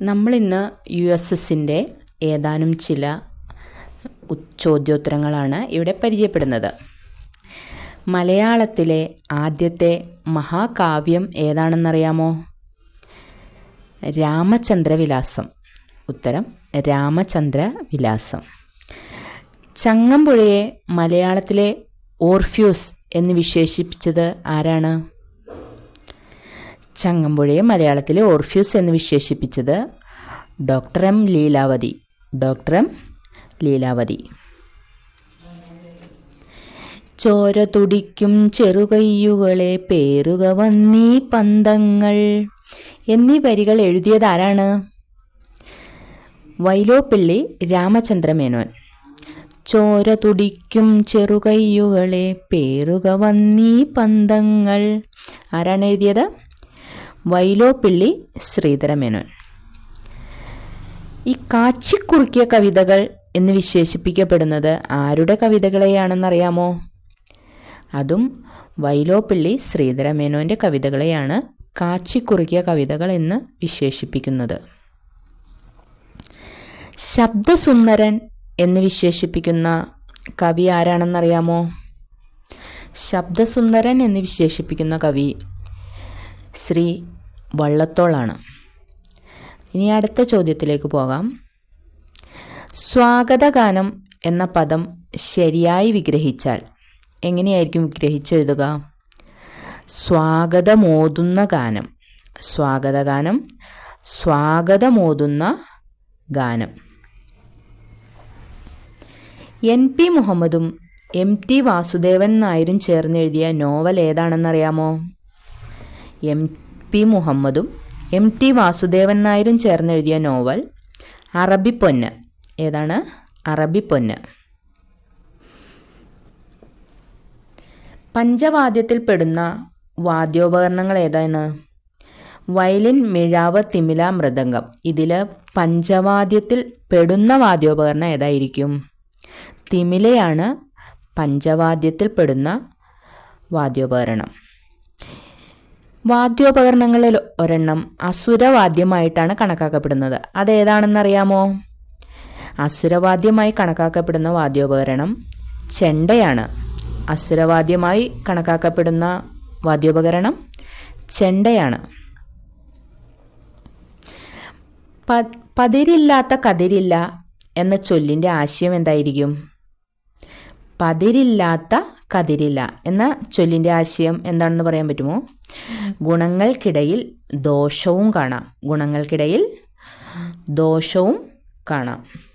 നമ്മളിന്ന് USSൻ്റെ ഏതാനും ചില ചോദ്യോത്തരങ്ങളാണ് ഇവിടെ പരിചയപ്പെടുന്നത്. മലയാളത്തിലെ ആദ്യത്തെ മഹാകാവ്യം ഏതാണെന്നറിയാമോ? രാമചന്ദ്രവിലാസം. ഉത്തരം രാമചന്ദ്രവിലാസം. ചങ്ങമ്പുഴയെ മലയാളത്തിലെ ഓർഫ്യൂസ് എന്ന് വിശേഷിപ്പിച്ചത് ആരാണ്? ചങ്ങമ്പുഴയെ മലയാളത്തിലെ ഓർഫ്യൂസ് എന്ന് വിശേഷിപ്പിച്ചത് ഡോക്ടർ എം ലീലാവതി. ചോര തുടിക്കും ചെറുകയ്യുകളെ പേറുക വന്നീ പന്തങ്ങൾ എന്നീ വരികൾ എഴുതിയത് ആരാണ്? വൈലോപ്പിള്ളി രാമചന്ദ്രമേനോൻ. ചോര തുടിക്കും ചെറുകയ്യുകളെ പേറുക വന്നീ പന്തങ്ങൾ ആരാണ് എഴുതിയത്? വൈലോപ്പിള്ളി ശ്രീധരമേനോൻ. ഈ കാച്ചിക്കുറുക്കിയ കവിതകൾ എന്ന് വിശേഷിപ്പിക്കപ്പെടുന്നത് ആരുടെ കവിതകളെയാണെന്നറിയാമോ? അതും വൈലോപ്പിള്ളി ശ്രീധരമേനോന്റെ കവിതകളെയാണ് കാച്ചിക്കുറുക്കിയ കവിതകൾ എന്ന് വിശേഷിപ്പിക്കുന്നത്. ശബ്ദസുന്ദരൻ എന്ന് വിശേഷിപ്പിക്കുന്ന കവി ആരാണെന്നറിയാമോ? ശബ്ദസുന്ദരൻ എന്ന് വിശേഷിപ്പിക്കുന്ന കവി ശ്രീ വള്ളത്തോളാണ്. ഇനി അടുത്ത ചോദ്യത്തിലേക്ക് പോകാം. സ്വാഗതഗാനം എന്ന പദം ശരിയായി വിഗ്രഹിച്ചാൽ എങ്ങനെയായിരിക്കും വിഗ്രഹിച്ചെഴുതുക? സ്വാഗതമോതുന്ന ഗാനം. സ്വാഗതഗാനം, സ്വാഗതമോതുന്ന ഗാനം. NP മുഹമ്മദും MT വാസുദേവൻ നായരും ചേർന്നെഴുതിയ നോവൽ ഏതാണെന്നറിയാമോ? MP മുഹമ്മദും MT വാസുദേവൻ നായരും ചേർന്നെഴുതിയ നോവൽ അറബിപ്പൊന്ന്. ഏതാണ്? അറബിപ്പൊന്ന്. പഞ്ചവാദ്യത്തിൽ പെടുന്ന വാദ്യോപകരണങ്ങൾ ഏതാണ്? വയലിൻ, മിഴാവ്, തിമില, മൃദംഗം. ഇതിൽ പഞ്ചവാദ്യത്തിൽ പെടുന്ന വാദ്യോപകരണം ഏതായിരിക്കും? തിമിലയാണ് പഞ്ചവാദ്യത്തിൽ പെടുന്ന വാദ്യോപകരണം. വാദ്യോപകരണങ്ങളിൽ ഒരെണ്ണം അസുരവാദ്യമായിട്ടാണ് കണക്കാക്കപ്പെടുന്നത്. അതേതാണെന്നറിയാമോ? അസുരവാദ്യമായി കണക്കാക്കപ്പെടുന്ന വാദ്യോപകരണം ചെണ്ടയാണ്. അസുരവാദ്യമായി കണക്കാക്കപ്പെടുന്ന വാദ്യോപകരണം ചെണ്ടയാണ്. പതിരില്ലാത്ത കതിരില്ല എന്ന ചൊല്ലിൻ്റെ ആശയം എന്തായിരിക്കും? പതിരില്ലാത്ത കതിരില്ല എന്ന ചൊല്ലിൻ്റെ ആശയം എന്താണെന്ന് പറയാൻ പറ്റുമോ? ഗുണങ്ങൾക്കിടയിൽ ദോഷവും കാണാം. ഗുണങ്ങൾക്കിടയിൽ ദോഷവും കാണാം.